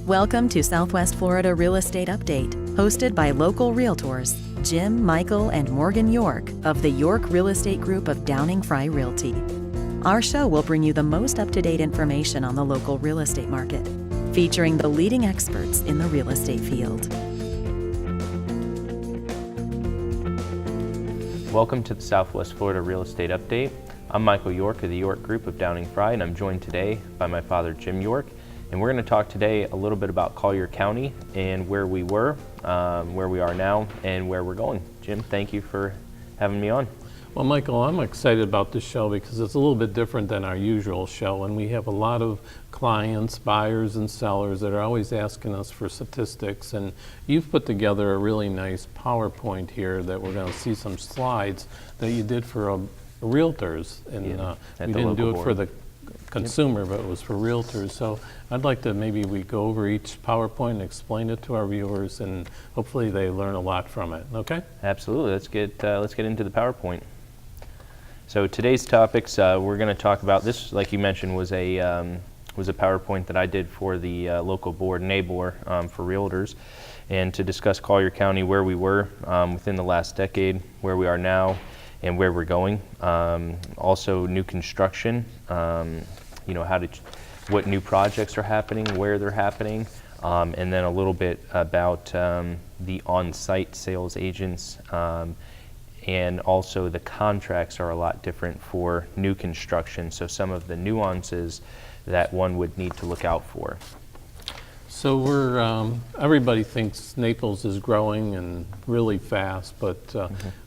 Welcome to Southwest Florida Real Estate Update, hosted by local realtors Jim, Michael, and Morgan York of the York Real Estate Group of Frye Realty. Our show will bring you the most up-to-date information on the local real estate market, featuring the leading experts in the real estate field. Welcome to the Southwest Florida Real Estate Update. I'm Michael York of the York Group of Frye, and I'm joined today by my father, Jim York. And we're going to talk today a little bit about Collier County and where we were, where we are now, and where we're going. Jim, thank you for having me on. Well, Michael, I'm excited about this show because it's a little bit different than our usual show, and we have a lot of clients, buyers, and sellers that are always asking us for statistics, and you've put together a really nice PowerPoint here that we're going to see some slides that you did for realtors, and we didn't do it for the consumer, but it was for realtors. So I'd like to maybe we go over each PowerPoint and explain it to our viewers, and hopefully they learn a lot from it. Okay? Absolutely. Let's get into the PowerPoint. So today's topics, we're going to talk about this. Like you mentioned, was a PowerPoint that I did for the local board enabler for realtors, and to discuss Collier County, where we were within the last decade, where we are now, and where we're going. Also, new construction. What new projects are happening, where they're happening, and then a little bit about the on-site sales agents, and also the contracts are a lot different for new construction, so some of the nuances that one would need to look out for. So everybody thinks Naples is growing and really fast, but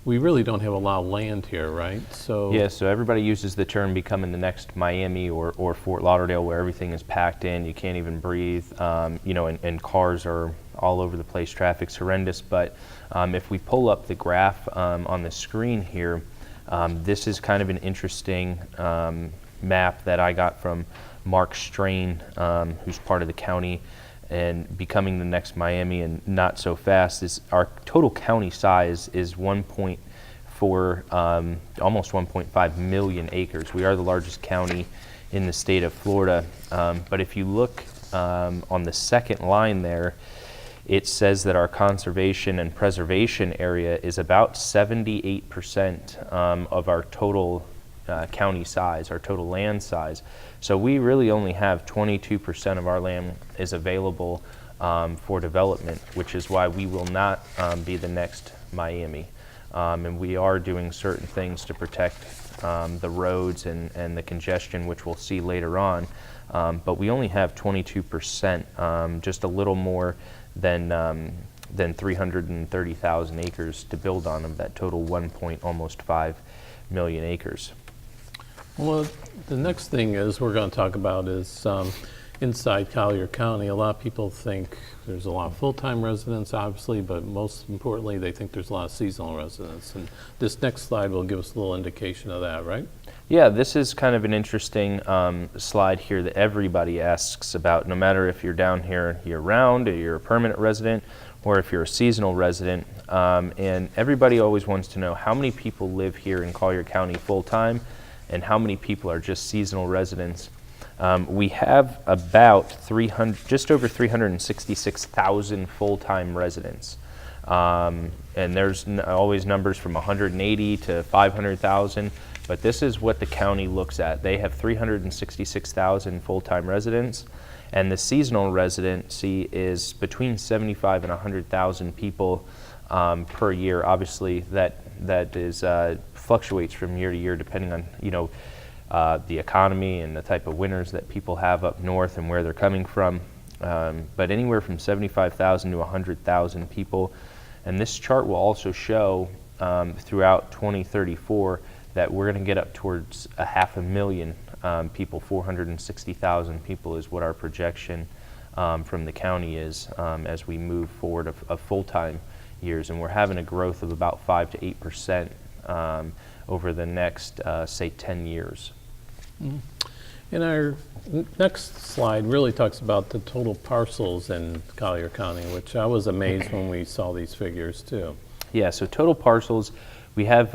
we really don't have a lot of land here, right? So everybody uses the term becoming the next Miami or Fort Lauderdale, where everything is packed in, you can't even breathe, and cars are all over the place, traffic's horrendous. But if we pull up the graph on the screen here, this is kind of an interesting map that I got from Mark Strain, who's part of the county, and becoming the next Miami and not so fast. Is our total county size is 1.4, almost 1.5 million acres. We are the largest county in the state of Florida. But if you look on the second line there, it says that our conservation and preservation area is about 78% of our total county size, our total land size. So we really only have 22% of our land is available for development, which is why we will not be the next Miami. And we are doing certain things to protect the roads and the congestion, which we'll see later on. But we only have 22%, just a little more than 330,000 acres to build on of that total almost 5 million acres. Well, the next thing we're going to talk about is inside Collier County. A lot of people think there's a lot of full-time residents, obviously, but most importantly, they think there's a lot of seasonal residents. And this next slide will give us a little indication of that, right? Yeah, this is kind of an interesting slide here that everybody asks about, no matter if you're down here year-round, or you're a permanent resident, or if you're a seasonal resident. And everybody always wants to know how many people live here in Collier County full-time, and how many people are just seasonal residents. We have about just over 366,000 full-time residents. And there's always numbers from 180 to 500,000, but this is what the county looks at. They have 366,000 full-time residents, and the seasonal residency is between 75 and 100,000 people per year. Obviously, that is fluctuates from year to year depending on the economy and the type of winters that people have up north and where they're coming from. But anywhere from 75,000 to 100,000 people. And this chart will also show throughout 2034 that we're going to get up towards 500,000 people. 460,000 people is what our projection from the county is as we move forward of full-time years, and we're having a growth of about 5 to 8% over the next, say, 10 years. And our next slide really talks about the total parcels in Collier County, which I was amazed when we saw these figures too. Yeah, so total parcels, we have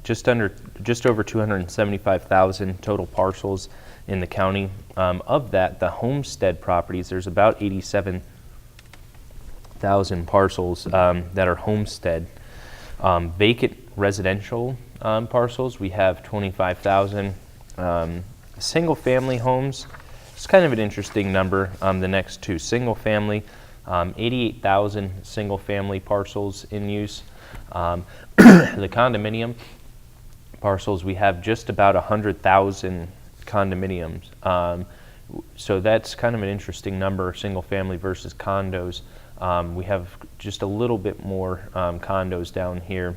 just over 275,000 total parcels in the county. Of that, the homestead properties, there's about 87,000 parcels that are homestead. Vacant residential parcels, we have 25,000. Single family homes, it's kind of an interesting number. The next two, single family, 88,000 single family parcels in use. The condominium parcels, we have just about 100,000 condominiums. So that's kind of an interesting number, single family versus condos. We have just a little bit more condos down here.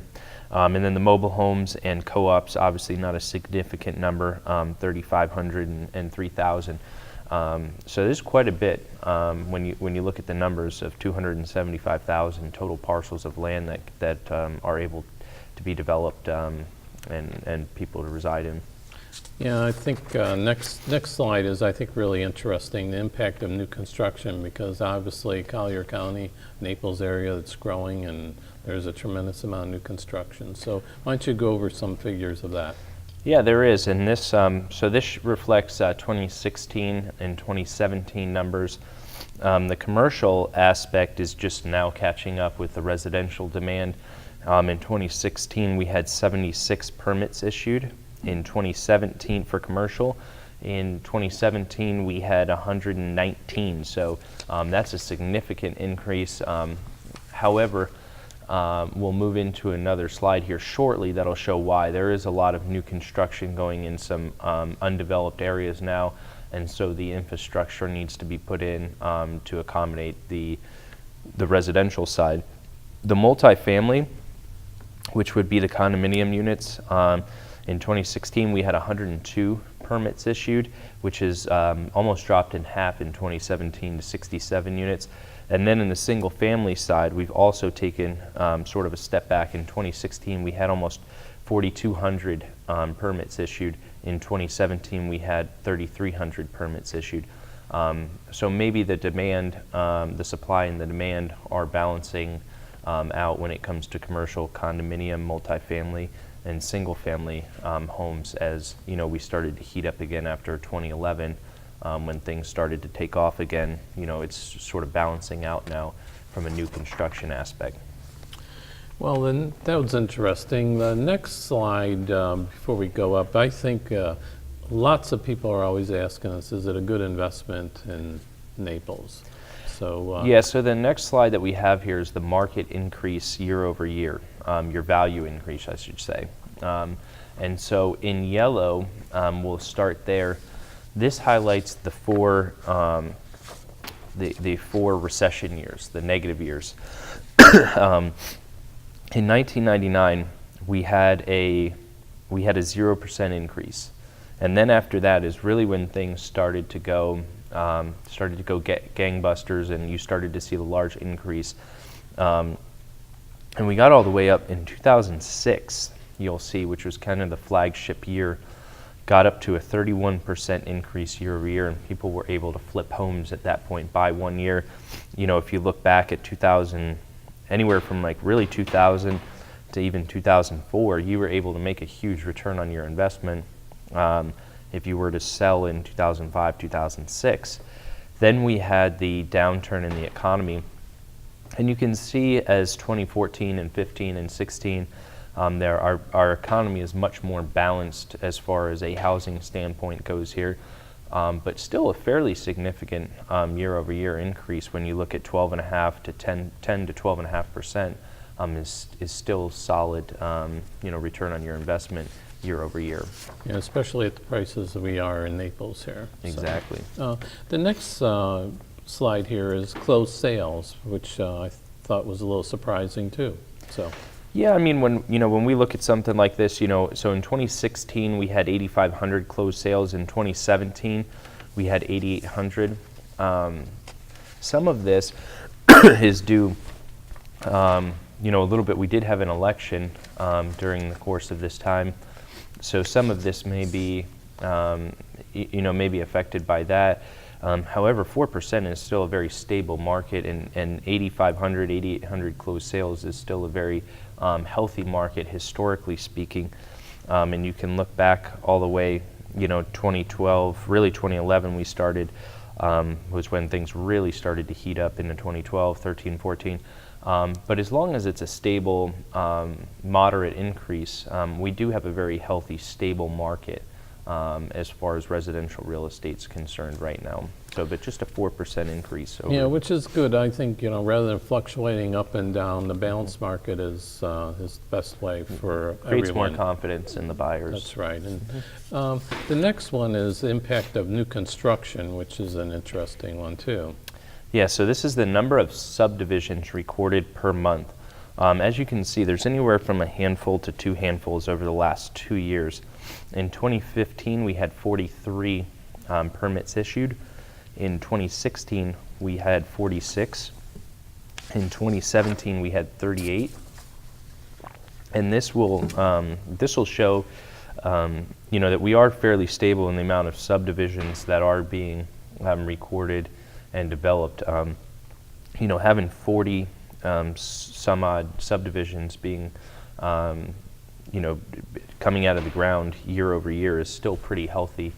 And then the mobile homes and co-ops, obviously not a significant number, 3,500 and 3,000. So there's quite a bit when you look at the numbers of 275,000 total parcels of land that are able to be developed and people to reside in. Yeah, I think next slide is, I think, really interesting, the impact of new construction, because obviously Collier County, Naples area, it's growing, and there's a tremendous amount of new construction. So why don't you go over some figures of that? Yeah, there is, and this so this reflects 2016 and 2017 numbers. The commercial aspect is just now catching up with the residential demand. In 2016, we had 76 permits issued. In 2017 for commercial. In 2017, we had 119. So that's a significant increase. However, we'll move into another slide here shortly that'll show why. There is a lot of new construction going in some undeveloped areas now, and so the infrastructure needs to be put in to accommodate the residential side. The multifamily, which would be the condominium units, in 2016, we had 102 permits issued, which is almost dropped in half in 2017 to 67 units. And then in the single family side, we've also taken sort of a step back. In 2016, we had almost 4,200 permits issued. In 2017, we had 3,300 permits issued. So maybe the demand, the supply and the demand are balancing out when it comes to commercial, condominium, multifamily, and single-family homes, as we started to heat up again after 2011 when things started to take off again. It's sort of balancing out now from a new construction aspect. Well, then that was interesting. The next slide, before we go up, I think lots of people are always asking us, is it a good investment in Naples? So yeah, so the next slide that we have here is the market increase year over year, your value increase, I should say. And so in yellow, we'll start there. This highlights the four recession years, the negative years. In 1999, we had a 0% increase, and then after that is really when things started to go gangbusters, and you started to see the large increase. And we got all the way up in 2006, you'll see, which was kind of the flagship year, got up to a 31% increase year over year, and people were able to flip homes at that point by 1 year. If you look back at 2000, anywhere from like really 2000 to even 2004, you were able to make a huge return on your investment if you were to sell in 2005, 2006. Then we had the downturn in the economy. And you can see as 2014 and 15 and 16, our economy is much more balanced as far as a housing standpoint goes here, but still a fairly significant year over year increase when you look at 12.5 to 10 to 12.5% is still solid, return on your investment year over year. Yeah, especially at the prices that we are in Naples here. Exactly. So, the next slide here is closed sales, which I thought was a little surprising too. So. Yeah, I mean, when we look at something like this, so in 2016 we had 8,500 closed sales. In 2017 we had 8,800. Some of this is due, a little bit. We did have an election during the course of this time, so some of this may be, maybe affected by that. However, 4% is still a very stable market, and 8,500, 8,800 closed sales is still a very healthy market historically speaking. And you can look back all the way 2012, really 2011 we started, was when things really started to heat up into 2012, 13, 14. But as long as it's a stable, moderate increase, we do have a very healthy, stable market as far as residential real estate's concerned right now. So, but just a 4% increase. Yeah, which is good. I think, rather than fluctuating up and down, the balanced market is the best way for creates everyone. more confidence in the buyers. That's right. And the next one is the impact of new construction, which is an interesting one too. Yeah, so this is the number of subdivisions recorded per month. As you can see, there's anywhere from a handful to 2 handfuls over the last 2 years. In 2015, we had 43 permits issued. In 2016, we had 46. In 2017, we had 38. And this will show, that we are fairly stable in the amount of subdivisions that are being recorded and developed. Having 40 some odd subdivisions being, coming out of the ground year over year is still pretty healthy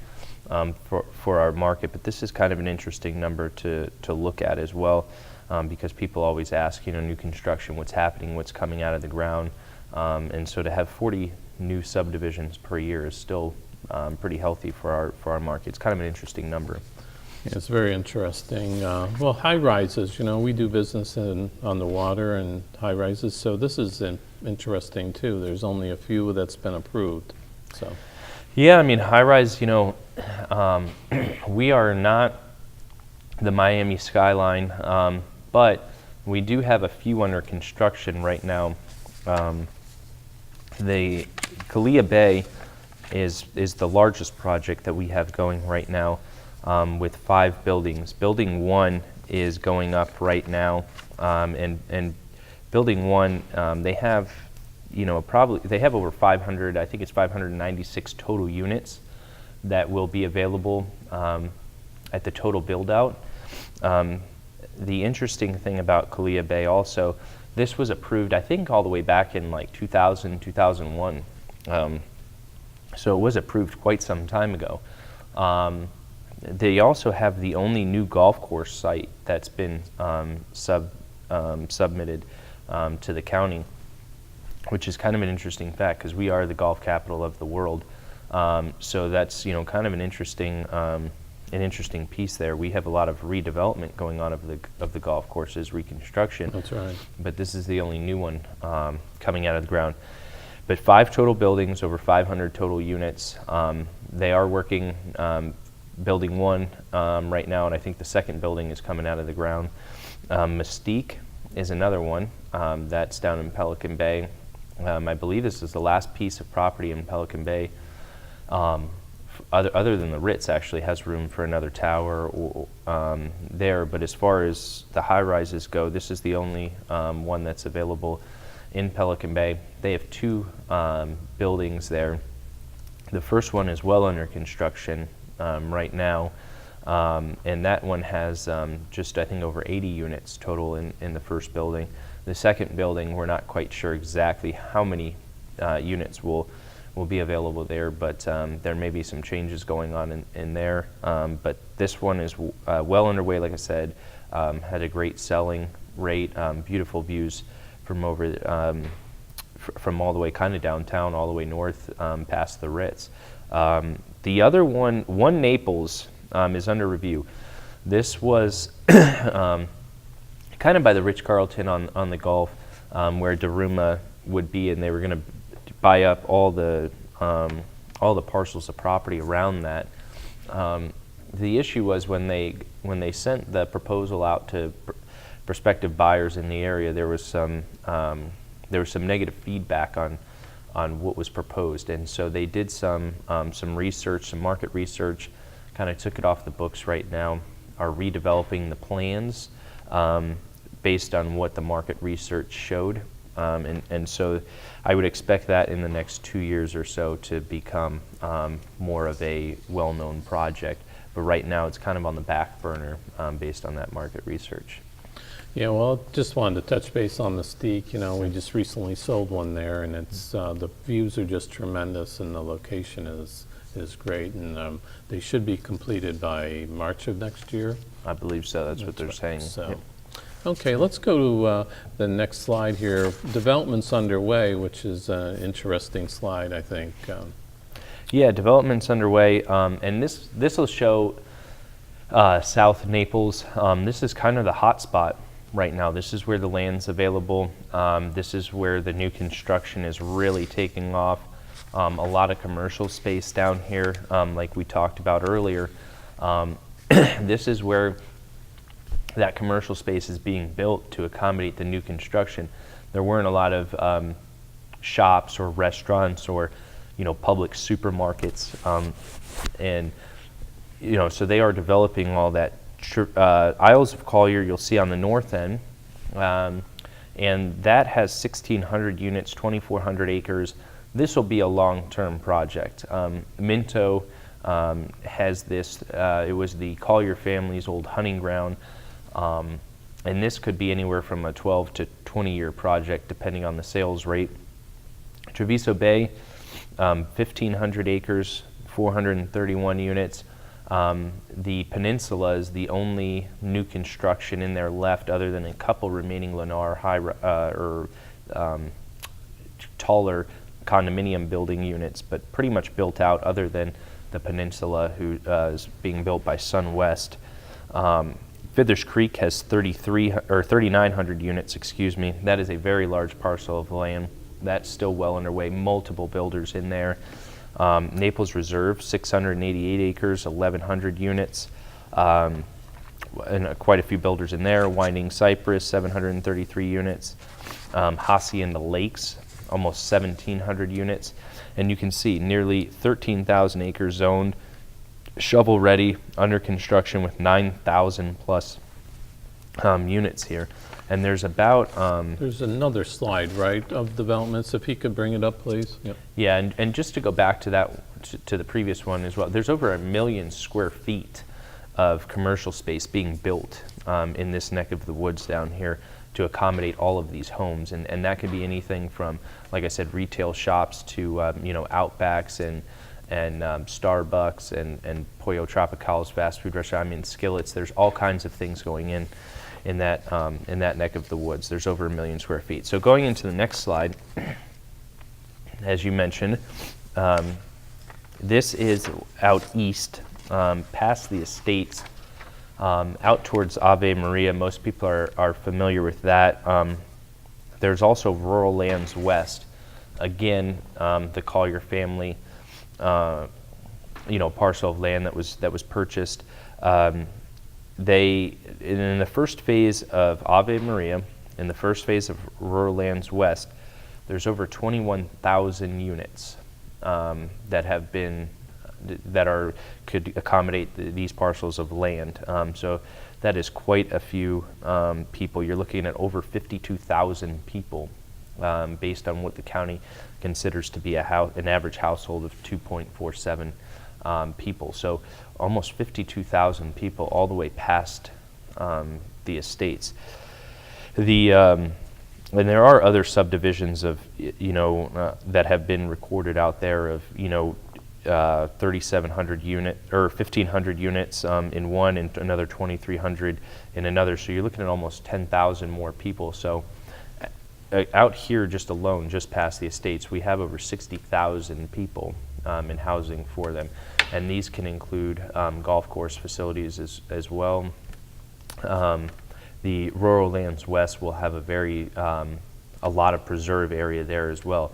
for our market. But this is kind of an interesting number to look at as well, because people always ask, new construction, what's happening, what's coming out of the ground. And so to have 40 new subdivisions per year is still pretty healthy for our market. It's kind of an interesting number. It's very interesting. Well, high-rises, we do business on the water and high-rises, so this is interesting too. There's only a few that's been approved. So. Yeah, high-rise, we are not the Miami skyline, but we do have a few under construction right now. The Kalia Bay is the largest project that we have going right now. With 5 buildings. Building 1 is going up right now, and Building 1, they have, they have over 500. I think it's 596 total units that will be available at the total build out. The interesting thing about Kalia Bay also, this was approved, I think, all the way back in like 2000, 2001. So it was approved quite some time ago. They also have the only new golf course site that's been submitted to the county, which is kind of an interesting fact because we are the golf capital of the world. So that's kind of an interesting piece there. We have a lot of redevelopment going on of the golf courses, reconstruction. That's right. But this is the only new one coming out of the ground. But 5 total buildings, over 500 total units. They are working. Building 1 right now, and I think the second building is coming out of the ground. Mystique is another one that's down in Pelican Bay. I believe this is the last piece of property in Pelican Bay. Other than the Ritz, actually has room for another tower there. But as far as the high-rises go, this is the only one that's available in Pelican Bay. They have 2 buildings there. The first one is well under construction right now, and that one has just, I think, over 80 units total in the first building. The second building, we're not quite sure exactly how many units will be available there, but there may be some changes going on in there. But this one is well underway, like I said, had a great selling rate, beautiful views from over from all the way kind of downtown all the way north past the Ritz. The other one Naples, is under review. This was kind of by the Ritz-Carlton on the Gulf, where Daruma would be, and they were going to buy up all the parcels of property around that. The issue was when they sent the proposal out to prospective buyers in the area, there was some negative feedback on what was proposed, and so they did some research, some market research, kind of took it off the books right now, are redeveloping the plans based on what the market research showed, and so I would expect that in the next 2 years or so to become more of a well-known project, but right now it's kind of on the back burner based on that market research. Yeah, well, just wanted to touch base on Mystique. We just recently sold one there, and it's the views are just tremendous, and the location is is great, and they should be completed by March of next year. I believe so. That's what they're right. saying. So, Yep. okay, let's go to the next slide here. Development's underway, which is an interesting slide, I think. Yeah, development's underway, and this will show South Naples. This is kind of the hot spot right now. This is where the land's available. This is where the new construction is really taking off. A lot of commercial space down here, like we talked about earlier. This is where that commercial space is being built to accommodate the new construction. There weren't a lot of shops or restaurants or public supermarkets, and so they are developing all that. Isles of Collier you'll see on the north end, and that has 1,600 units, 2,400 acres. This will be a long-term project. Minto has this. It was the Collier family's old hunting ground, and this could be anywhere from a 12 to 20-year project depending on the sales rate. Treviso Bay, 1,500 acres, 431 units. The peninsula is the only new construction in there left, other than a couple remaining Lennar taller condominium building units, but pretty much built out, other than the peninsula, who is being built by SunWest. Fithers Creek has 3,900 units. Excuse me. That is a very large parcel of land. That's still well underway. Multiple builders in there. Naples Reserve, 688 acres, 1,100 units, and quite a few builders in there. Winding Cypress, 733 units. Hacienda Lakes, almost 1,700 units. And you can see nearly 13,000 acres zoned, shovel ready, under construction, with 9,000 plus units here. And there's about There's another slide, right, of developments. If he could bring it up, please. Yep. Yeah, and just to go back to that, to the previous one as well, there's over 1 million square feet of commercial space being built in this neck of the woods down here to accommodate all of these homes, and that could be anything from, like I said, retail shops to Outbacks and Starbucks and Pollo Tropical's fast food restaurant. I mean, Skillets. There's all kinds of things going in that neck of the woods. There's over 1 million square feet. So going into the next slide, as you mentioned, this is out east, past the estates, out towards Ave Maria. Most people are familiar with that. There's also rural lands west. Again, the Collier family, parcel of land that was purchased. They, in the first phase of Ave Maria, in the first phase of Rural Lands West, there's over 21,000 units could accommodate these parcels of land. So that is quite a few people. You're looking at over 52,000 people, based on what the county considers to be an average household of 2.47 people. So almost 52,000 people all the way past the estates. And there are other subdivisions of that have been recorded out there of 3,700 unit or 1,500 units in one, and another 2,300 in another. So you're looking at almost 10,000 more people. So out here just alone, just past the estates, we have over 60,000 people in housing for them, and these can include golf course facilities as well. The Rural Lands West will have a lot of preserve area there as well,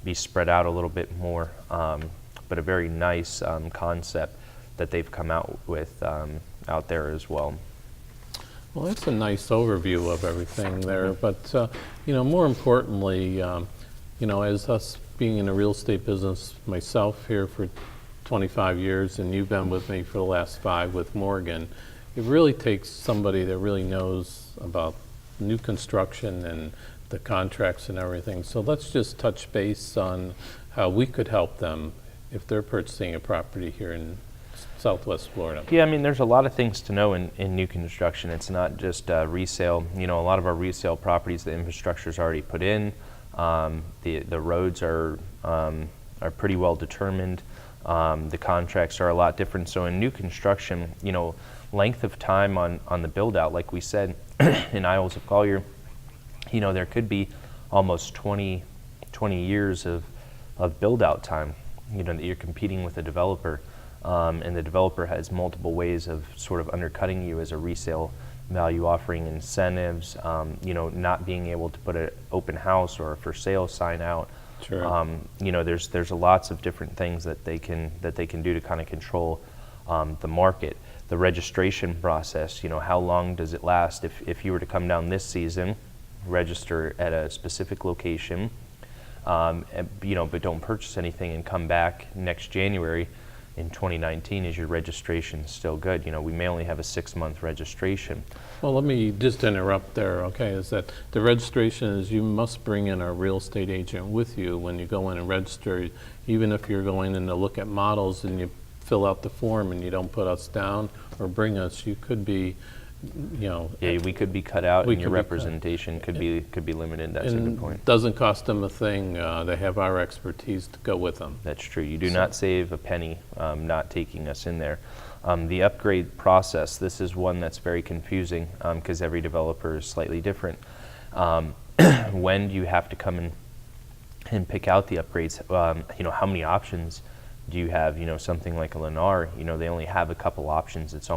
be spread out a little bit more, but a very nice concept that they've come out with out there as well. Well, that's a nice overview of everything there, but more importantly, as us being in the real estate business, myself here for 25 years, and you've been with me for the last 5 with Morgan, it really takes somebody that really knows about new construction and the contracts and everything. So let's just touch base on how we could help them if they're purchasing a property here in Southwest Florida. Yeah, I mean, there's a lot of things to know in new construction. It's not just resale. A lot of our resale properties, the infrastructure is already put in. The roads are pretty well determined. The contracts are a lot different. So in new construction, length of time on the build out, like we said, in Isles of Collier, there could be almost 20 years of build out time, that you're competing with a developer. And the developer has multiple ways of sort of undercutting you as a resale value, offering incentives, not being able to put an open house or a for sale sign out. Sure. There's lots of different things that they can do to kind of control the market. The registration process, how long does it last? If you were to come down this season, register at a specific location, but don't purchase anything and come back next January in 2019, is your registration still good? We may only have a 6-month registration. Well, let me just interrupt there, okay, is that the registration is you must bring in a real estate agent with you when you go in and register, even if you're going in to look at models and you fill out the form and you don't put us down or bring us, you could be, Yeah, we could be cut out and your representation could be limited. That's a good point. It doesn't cost them a thing. They have our expertise to go with them. That's true. You do not save a penny not taking us in there. The upgrade process, this is one that's very confusing because every developer is slightly different. When do you have to come in and pick out the upgrades? How many options do you have? Something like a Lennar, they only have a couple options. It's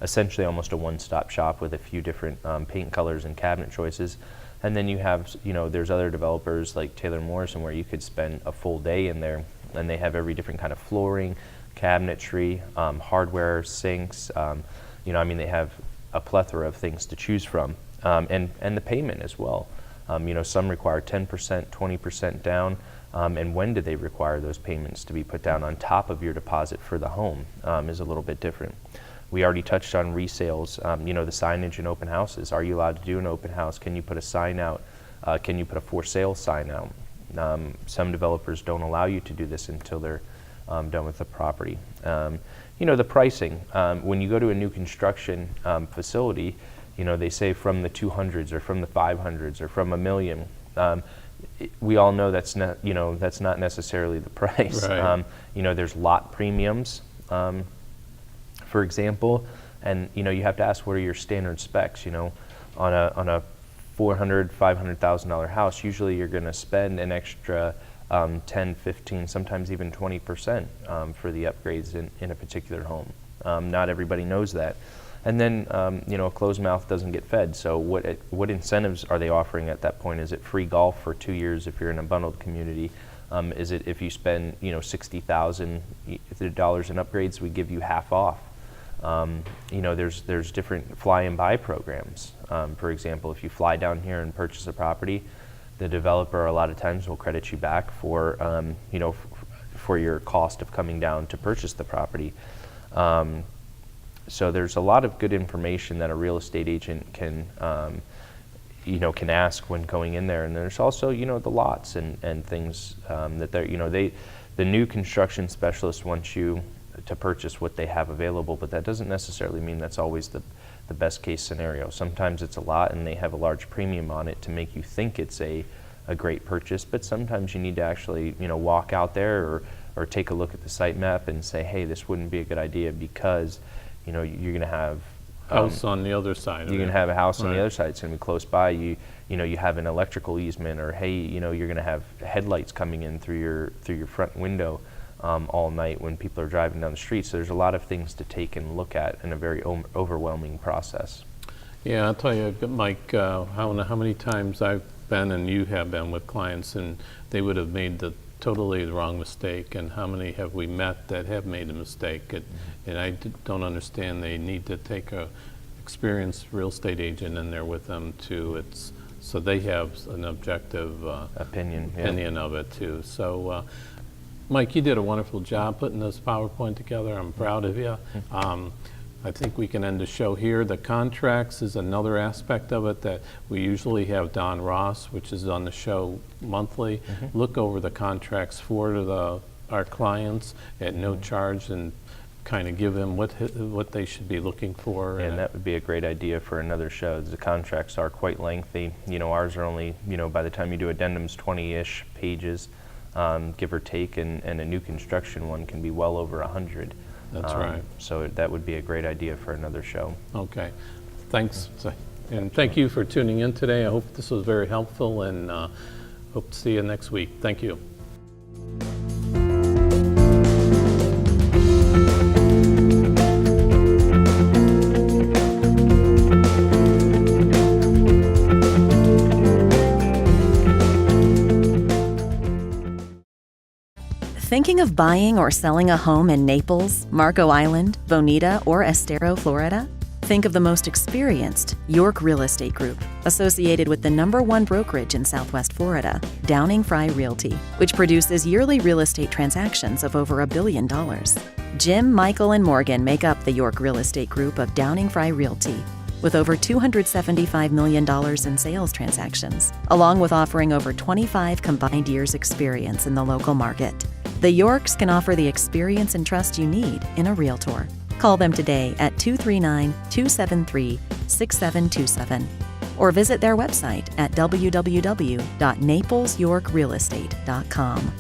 essentially almost a one-stop shop with a few different paint colors and cabinet choices. And then you have, there's other developers like Taylor Morrison where you could spend a full day in there, and they have every different kind of flooring, cabinetry, hardware, sinks. They have a plethora of things to choose from, and the payment as well. Some require 10%, 20% down, and when do they require those payments to be put down on top of your deposit for the home is a little bit different. We already touched on resales, the signage in open houses. Are you allowed to do an open house? Can you put a sign out? Can you put a for sale sign out? Some developers don't allow you to do this until they're done with the property. The pricing, when you go to a new construction facility, they say from the 200s or from the 500s or from $1 million. We all know that's not necessarily the price. Right. There's lot premiums, for example, and you have to ask what are your standard specs. On a $400,000, $500,000 house, usually you're going to spend an extra 10, 15, sometimes even 20% for the upgrades in a particular home. Not everybody knows that. And then, a closed mouth doesn't get fed. So what incentives are they offering at that point? Is it free golf for 2 years if you're in a bundled community? Is it if you spend, $60,000 in upgrades, we give you half off? There's different fly and buy programs. For example, if you fly down here and purchase a property, the developer a lot of times will credit you back for, for your cost of coming down to purchase the property. So there's a lot of good information that a real estate agent can ask when going in there. And there's also, the lots and things that the new construction specialist wants you to purchase what they have available, but that doesn't necessarily mean that's always the best case scenario. Sometimes it's a lot and they have a large premium on it to make you think it's a great purchase, but sometimes you need to actually, walk out there or take a look at the site map and say, hey, this wouldn't be a good idea because you're going to have house on the other side. You're going to have a house on the other side. It's going to be close by. You have an electrical easement, or hey, you're going to have headlights coming in through your front window all night when people are driving down the street. So there's a lot of things to take and look at in a very overwhelming process. Yeah, I'll tell you, Mike, how many times I've been and you have been with clients and they would have made totally the wrong mistake, and how many have we met that have made a mistake? And I don't understand. They need to take a experienced real estate agent in there with them too. So they have an objective opinion of it too. So, Mike, you did a wonderful job putting this PowerPoint together. I'm proud of you. I think we can end the show here. The contracts is another aspect of it that we usually have Don Ross, which is on the show monthly, look over the contracts for our clients at no charge and kind of give them what they should be looking for. And that would be a great idea for another show. The contracts are quite lengthy. Ours are only, by the time you do addendums, 20-ish pages. give or take, and a new construction one can be well over 100. That's right. So that would be a great idea for another show. Okay, thanks. And thank you for tuning in today. I hope this was very helpful, and hope to see you next week. Thank you. Thinking of buying or selling a home in Naples, Marco Island, Bonita, or Estero, Florida? Think of the most experienced York Real Estate Group, associated with the #1 brokerage in Southwest Florida, Frye Realty, which produces yearly real estate transactions of over $1 billion. Jim, Michael, and Morgan make up the York Real Estate Group of Frye Realty, with over $275 million in sales transactions, along with offering over 25 combined years' experience in the local market. The Yorks can offer the experience and trust you need in a realtor. Call them today at 239-273-6727 or visit their website at www.naplesyorkrealestate.com.